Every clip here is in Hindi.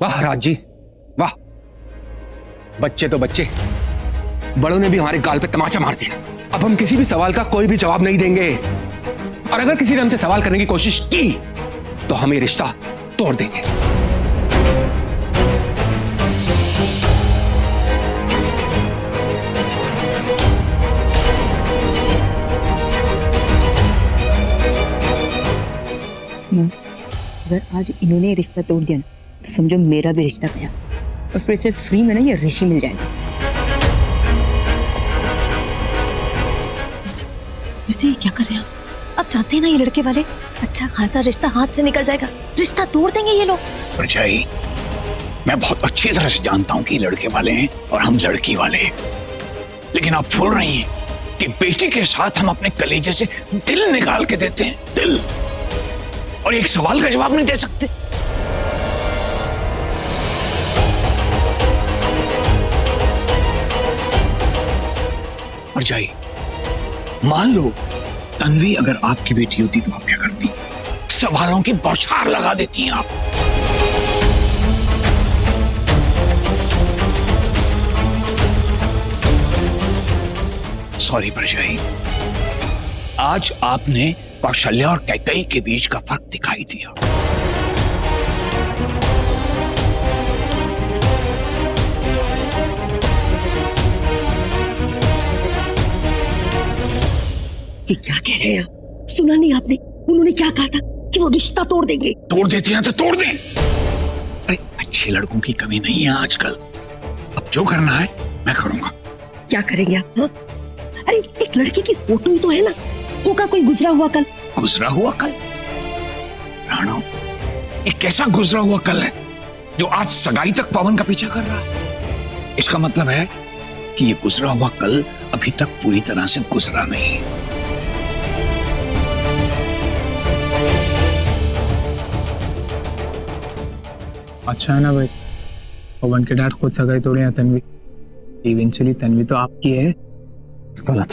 वाह राज जी, वाह। बच्चे तो बच्चे, बड़ों ने भी हमारे गाल पे तमाचा मार दिया। अब हम किसी भी सवाल का कोई भी जवाब नहीं देंगे, और अगर किसी ने हमसे सवाल करने की कोशिश की तो हम ये रिश्ता तोड़ देंगे। अगर आज इन्होंने रिश्ता तोड़ दिया ना तो समझो मेरा भी रिश्ता गया, और फिर से फ्री में ना ये ऋषि मिल जाएगा। मिर्ची क्या कर रहे हैं आप जानते हैं ना ये लड़के वाले, अच्छा खासा रिश्ता हाथ से निकल जाएगा, रिश्ता तोड़ देंगे ये लोग। परछाई, मैं बहुत अच्छी तरह से जानता हूँ कि लड़के वाले हैं और हम लड़की वाले हैं, लेकिन आप भूल रही हैं कि बेटी के साथ हम अपने कलेजे से दिल निकाल के देते हैं, दिल, और एक सवाल का जवाब नहीं दे सकते। परछाई, मान लो तन्वी अगर आपकी बेटी होती तो आप क्या करती? सवालों की बौछार लगा देती हैं आप। सॉरी परछाई, आज आपने कौशल्या और कैकेयी के बीच का फर्क दिखाई दिया। ये क्या कह रहे हैं आप? सुना नहीं आपने? उन्होंने क्या कहा था कि वो रिश्ता तोड़ देंगे। तोड़ देते हैं तो तोड़ दें। अरे अच्छे लड़कों की कमी नहीं है आजकल। अब जो करना है मैं करूंगा। क्या करेंगे आप? हाँ? अरे एक लड़के की फोटो ही तो है ना, होगा कोई गुजरा हुआ कल। गुजरा हुआ कल? राणो, ये कैसा गुजरा हुआ कल है जो आज सगाई तक पवन का पीछा कर रहा है? इसका मतलब है कि ये गुजरा हुआ कल अभी तक पूरी तरह से गुजरा नहीं। अच्छा है ना भाई, पवन के डैड खुद सगाई तोड़े हैं तन्वी, इवेंचुअली तन्वी तो आपकी है। गलत।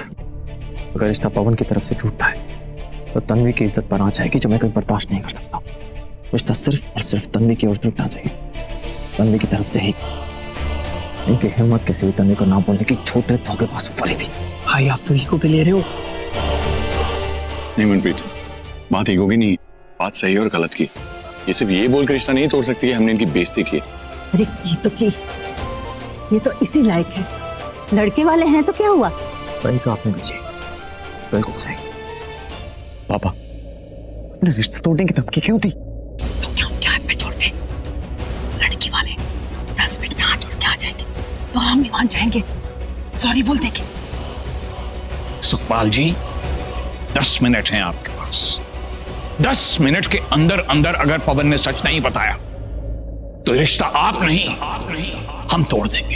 अगर रिश्ता पवन की तरफ से टूटता है तो तन्वी की इज्जत पर आ जाएगी, जो मैं कभी बर्दाश्त नहीं कर सकता। रिश्ता सिर्फ और सिर्फ तन्वी की ओर टूटना चाहिए, तन्वी की तरफ से ही। इनकी हिम्मत कैसे हुई तन्वी को ना बोलने की, छोटे धोखेबाज फरीदी। भाई आप तो ईगो पे ले रहे हो। नहीं मनप्रीत, बात ईगो की नहीं, बात सही और गलत की। ये सिर्फ ये बोल कर रिश्ता नहीं तोड़ सकती कि हमने इनकी बेइज्जती की। अरे की तो की, ये तो इसी लायक है। लड़के वाले हैं तो क्या हुआ? सही कहा आपने बच्चे, बिल्कुल सही। पापा, अपने रिश्ता तोड़ने की धमकी क्यों दी? तो क्या उनके हाथ में छोड़ दे? लड़की वाले 10 मिनट में हाथ जोड़ के आ जाएंगे तो हम भी मान जाएंगे, सॉरी बोल देंगे। सुखपाल जी, 10 मिनट हैं आपके पास। 10 मिनट के अंदर अंदर अगर पवन ने सच नहीं बताया तो रिश्ता आप नहीं हम तोड़ देंगे।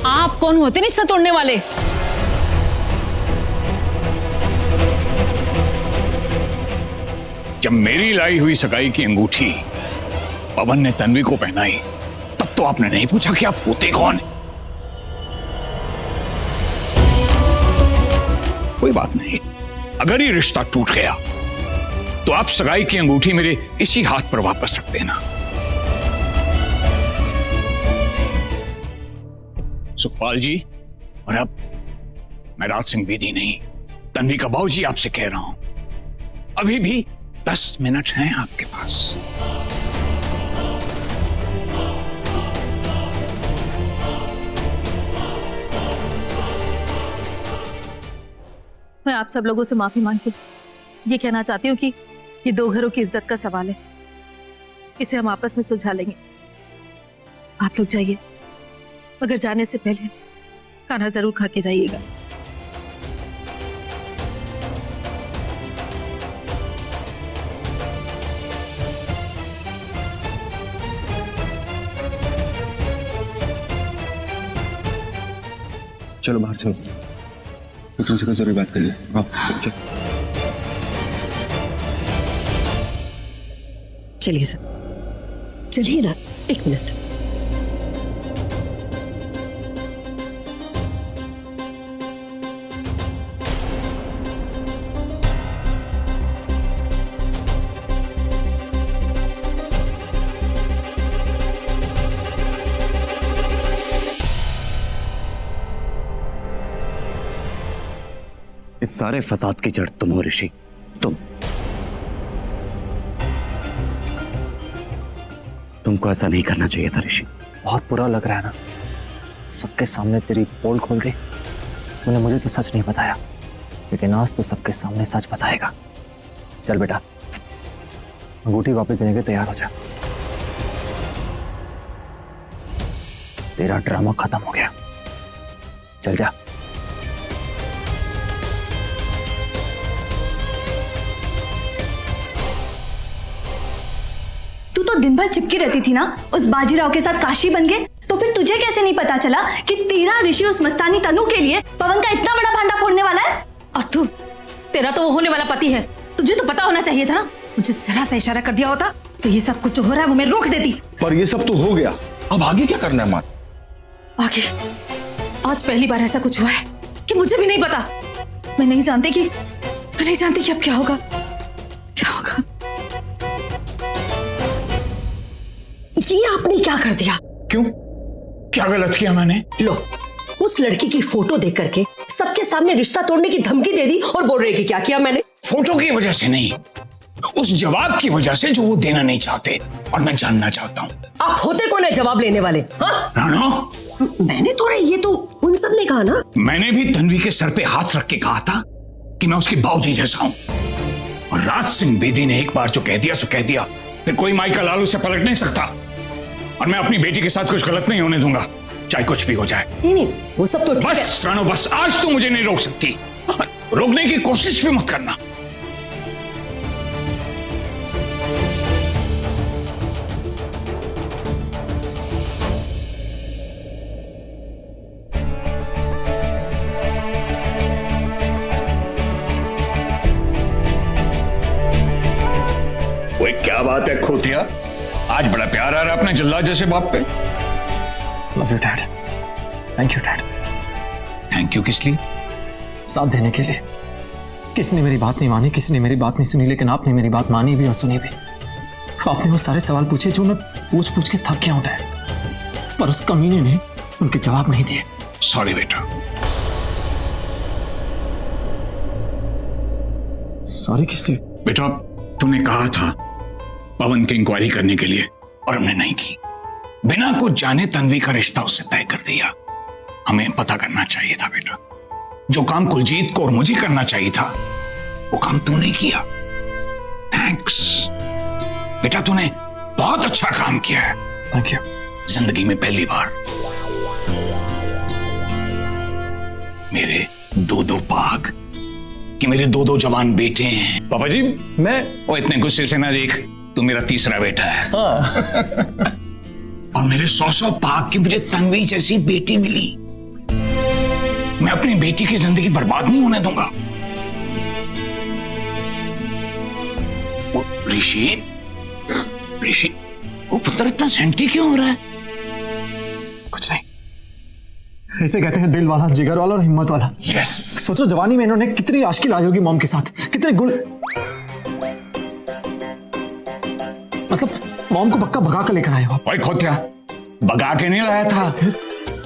आप कौन होते रिश्ता तोड़ने वाले? जब मेरी लाई हुई सगाई की अंगूठी पवन ने तन्वी को पहनाई तब तो आपने नहीं पूछा कि आप होते कौन हैं। कोई बात नहीं, अगर ये रिश्ता टूट गया तो आप सगाई की अंगूठी मेरे इसी हाथ पर वापस रख देना। सुखपाल जी, और अब मैं राज सिंह बेदी नहीं, तन्वी का बाबूजी आपसे कह रहा हूं, अभी भी 10 मिनट हैं आपके पास। मैं आप सब लोगों से माफी मांगती ये कहना चाहती हूँ कि ये दो घरों की इज्जत का सवाल है, इसे हम आपस में सुलझा लेंगे। आप लोग जाइए, मगर जाने से पहले खाना जरूर खा के जाइएगा। चलो बाहर चलो, तो तुमसे कोई जरूरी बात करिए। चलो चलिए सर। चलिए ना, एक मिनट। इस सारे फसाद की जड़ तुम हो ऋषि, तुमको ऐसा नहीं करना चाहिए था ऋषि। बहुत बुरा लग रहा है ना, सबके सामने तेरी पोल खोल दी। तूने मुझे तो सच नहीं बताया, लेकिन आज तो सबके सामने सच बताएगा। चल बेटा, अंगूठी वापस देने के तैयार हो जा। तेरा ड्रामा खत्म हो गया, चल जा। तू तो दिन भर चिपकी रहती थी ना उस बाजीराव के साथ काशी बन गए, तो फिर तुझे कैसे नहीं पता चला कि तेरा ऋषि उस मस्तानी तनु के लिए पवन का इतना बड़ा भांडा फोड़ने वाला है? और तू, तेरा तो वो होने वाला पति है, तुझे तो पता होना चाहिए था ना। मुझे जरा सा इशारा कर दिया होता तो ये सब कुछ जो हो रहा है वो मैं रोक देती। पर ये सब तो हो गया, अब आगे क्या करना है मां? आगे आज पहली बार ऐसा कुछ हुआ है कि मुझे भी नहीं पता। मैं नहीं जानती कि अब क्या होगा। ये आपने क्या कर दिया? क्यों? क्या गलत किया मैंने? लो, उस लड़की की फोटो देख करके सबके सामने रिश्ता तोड़ने की धमकी दे दी और बोल रहे कि क्या किया मैंने। फोटो की वजह से नहीं, उस जवाब की वजह से जो वो देना नहीं चाहते, और मैं जानना चाहता हूँ। आप होते कौन है जवाब लेने वाले? हाँ? राणा, मैंने थोड़ा, ये तो उन सब ने कहा ना। मैंने भी तन्वी के सर पे हाथ रख के कहा था कि मैं उसके बाबूजी जैसा हूं, और राज सिंह बेदी ने एक बार जो कह दिया सो कह दिया, फिर कोई माई का लाल उसे पलट नहीं सकता। और मैं अपनी बेटी के साथ कुछ गलत नहीं होने दूंगा, चाहे कुछ भी हो जाए। नहीं, वो सब तो ठीक है। बस रानो, बस आज तो मुझे नहीं रोक सकती, रोकने की कोशिश भी मत करना। वो क्या बात है खोतिया, आज बड़ा प्यार आ रहा है अपने जल्लाद जैसे बाप पे। Love you dad. Thank you dad. Thank you किस लिए? साथ देने के लिए। किसी ने मेरी बात नहीं मानी, किसी ने मेरी बात नहीं सुनी, लेकिन आपने मेरी बात मानी भी और सुनी भी। आपने वो सारे सवाल पूछे जो मैं पूछ पूछ के थक गया हूं डैड, पर उस कमीने ने उनके जवाब नहीं दिए। सॉरी बेटा। सॉरी किस लिए? बेटा, तूने कहा था पवन की इंक्वायरी करने के लिए, और हमने नहीं की। बिना कुछ जाने तन्वी का रिश्ता उससे तय कर दिया। हमें पता करना चाहिए था बेटा। जो काम कुलजीत को और मुझे करना चाहिए था, वो काम तूने किया। थैंक्स बेटा, तूने बहुत अच्छा काम किया है। Thank you. जिंदगी में पहली बार मेरे दो पाग कि मेरे दो जवान बेटे हैं। पापा जी, मैं वो इतने गुस्से से ना देख, तू मेरा तीसरा बेटा है। और मेरे 100 पाग की मुझे तन्वी जैसी बेटी मिली। मैं अपनी बेटी की जिंदगी बर्बाद नहीं होने दूंगा। वो ऋषि, वो पुत्र इतना सेंटी क्यों हो रहा है? कुछ नहीं, इसे कहते हैं दिल वाला, जिगर वाला और हिम्मत वाला। यस। सोचो जवानी में इन्होंने कितनी आशिकी लाई होगी मॉम के साथ, कितने गुल, मतलब मॉम को पक्का भगा कर लेकर आए हो। ओए खोतिया, भगा के नहीं लाया था,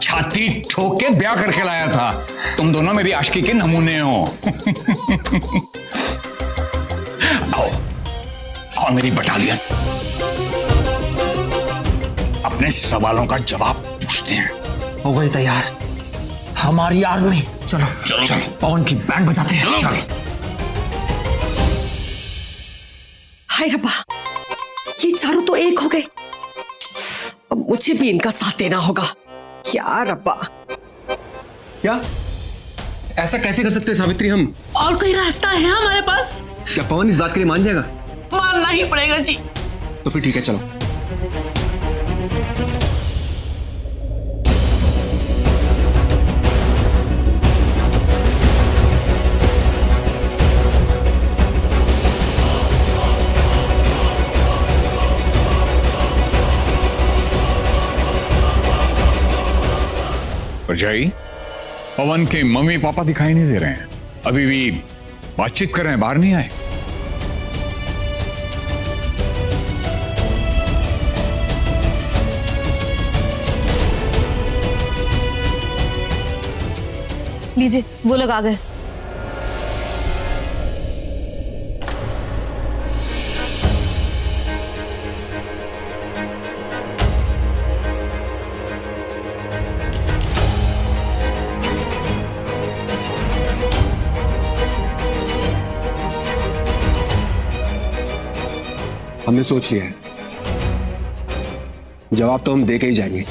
छाती ठोक के ब्याह करके लाया था। तुम दोनों मेरी आशिकी के नमूने हो। आओ, और मेरी बटालियन अपने सवालों का जवाब पूछते हैं। हो गई तैयार हमारी आर्मी। चलो चलो चलो, पवन की बैंड बजाते हैं। चलो। हाय रब्बा, ये चारों तो एक हो गए। अब मुझे भी इनका साथ देना होगा। क्या रब्बा, क्या ऐसा कैसे कर सकते हैं सावित्री हम? और कोई रास्ता है हमारे पास? क्या पवन इस बात के लिए मान जाएगा? मानना ही पड़ेगा जी। तो फिर ठीक है, चलो। जय, पवन के मम्मी पापा दिखाई नहीं दे रहे हैं, अभी भी बातचीत कर रहे हैं, बाहर नहीं आए। लीजिए, वो लोग आ गए। हमने सोच लिया है, जवाब तो हम दे के ही जाएंगे।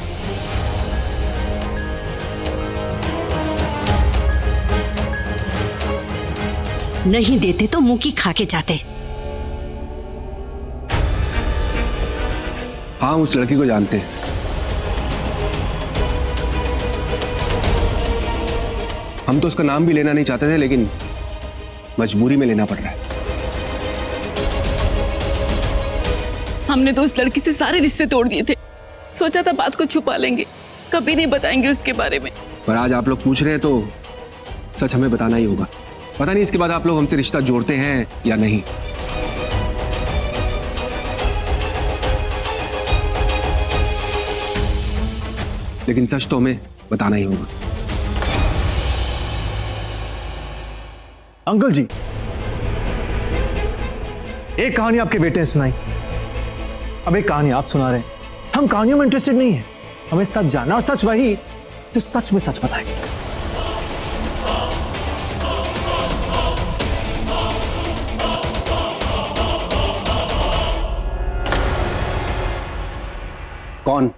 नहीं देते तो मुंह की खा के जाते। हाँ, उस लड़की को जानते हैं। हम तो उसका नाम भी लेना नहीं चाहते थे, लेकिन मजबूरी में लेना पड़ रहा है। हमने तो उस लड़की से सारे रिश्ते तोड़ दिए थे। सोचा था बात को छुपा लेंगे, कभी नहीं बताएंगे उसके बारे में। पर आज आप लोग पूछ रहे हैं तो सच हमें बताना ही होगा। पता नहीं इसके बाद आप लोग हमसे रिश्ता जोड़ते हैं या नहीं। लेकिन सच तो हमें बताना ही होगा। अंकल जी, एक कहानी आपके बेटे ने सुनाई, अब एक कहानी आप सुना रहे हैं। हम कहानियों में इंटरेस्टेड नहीं है, हमें सच जानना, और सच वही जो सच में सच बताए। कौन?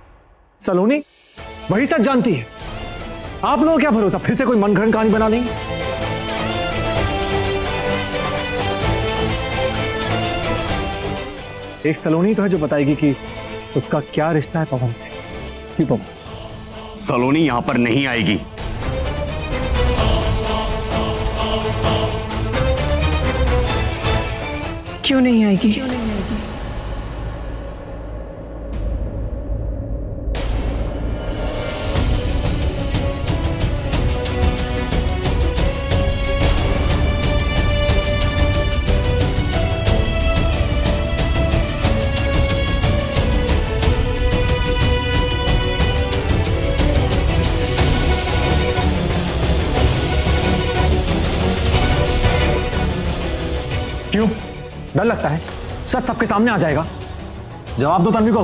सलोनी, वही सच जानती है। आप लोगों को क्या भरोसा फिर से कोई मनगढ़ंत कहानी बना लेंगे। एक सलोनी तो है जो बताएगी कि उसका क्या रिश्ता है पवन से। क्यों पवन? सलोनी यहां पर नहीं आएगी। क्यों नहीं आएगी? क्यों? डर लगता है सच सबके सामने आ जाएगा? जवाब दो तन्वी को।